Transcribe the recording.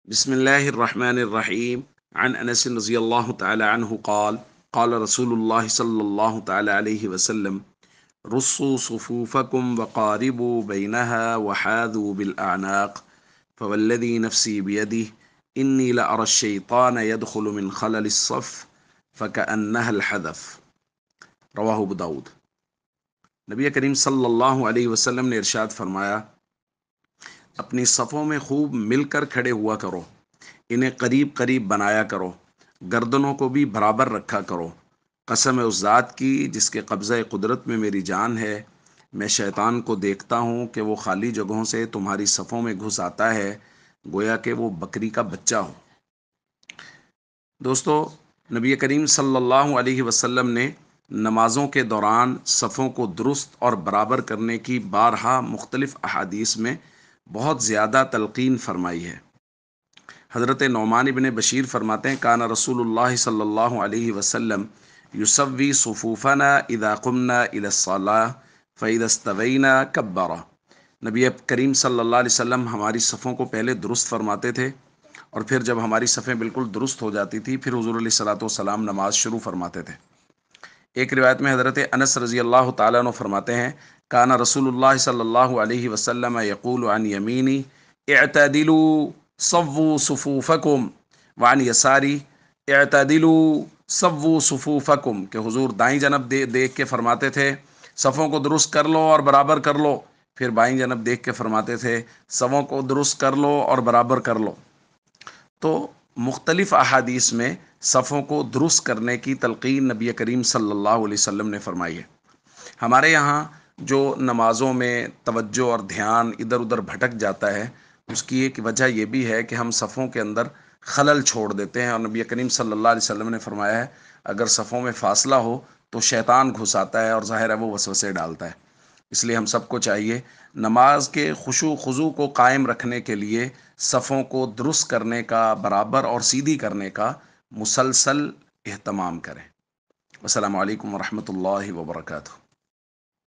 بسم الله الرحمن الرحيم. عن أنس رضي الله تعالى عنه قال قال رسول الله صلى الله تعالى عليه وسلم: رصوا صفوفكم وقاربوا بينها وحاذوا بالأعناق، فوالذي نفسي بيده إني لأرى الشيطان يدخل من خلل الصف فكأنها الحذف. رواہ ابو داود۔ نبی کریم صلی اللہ علیہ وسلم نے ارشاد فرمایا، اپنی صفوں میں خوب مل کر کھڑے ہوا کرو، انہیں قریب قریب بنایا کرو، گردنوں کو بھی برابر رکھا کرو۔ قسم ہے اس ذات کی جس کے قبضہ قدرت میں میری جان ہے، میں شیطان کو دیکھتا ہوں کہ وہ خالی جگہوں سے تمہاری صفوں میں گھس آتا ہے، گویا کہ وہ بکری کا بچہ ہو۔ دوستو، نبی کریم صلی اللہ علیہ وسلم نے نمازوں کے دوران صفوں کو درست اور برابر کرنے کی بارہا مختلف احادیث میں بہت زیادہ تلقین فرمائی ہے۔ حضرت نعمان بن بشیر فرماتے ہیں، کان رسول اللہ صلی اللہ علیہ وسلم یسوی صفوفنا اذا قمنا الى الصلاة فاذا استوینا کبر۔ نبی کریم صلی اللہ علیہ وسلم ہماری صفوں کو پہلے درست فرماتے تھے، اور پھر جب ہماری صفیں بالکل درست ہو جاتی تھی پھر حضور علیہ الصلوۃ والسلام نماز شروع فرماتے تھے۔ ایک روایت میں حضرت انس رضی اللہ تعالیٰ عنہ فرماتے ہیں، کان رسول اللہ صلی اللہ علیہ وسلم یقول عن یمینی اعتدلوا صووا صفوفکم وعن یساری اعتدلوا صووا صفوفکم، کہ حضور دائیں جانب دیکھ کے فرماتے تھے صفوں کو درست کر لو اور برابر کر لو، پھر بائیں جانب دیکھ کے فرماتے تھے صفوں کو درست کر لو اور برابر کر لو۔ تو مختلف احادیث میں صفوں کو درست کرنے کی تلقین نبی کریم صلی اللہ علیہ وسلم نے فرمائی ہے۔ ہمارے یہاں جو نمازوں میں توجہ اور دھیان ادھر ادھر بھٹک جاتا ہے، اس کی ایک وجہ یہ بھی ہے کہ ہم صفوں کے اندر خلل چھوڑ دیتے ہیں، اور نبی کریم صلی اللہ علیہ وسلم نے فرمایا ہے اگر صفوں میں فاصلہ ہو تو شیطان گھس آتا ہے اور ظاہر ہے وہ وسوسے ڈالتا ہے۔ اس لیے ہم سب کو چاہیے نماز کے خشوع خضوع کو قائم رکھنے کے لیے صفوں کو درست کرنے کا، برابر اور سیدھی کرنے کا مسلسل اہتمام کریں۔ السلام علیکم ورحمۃ اللہ وبرکاتہ۔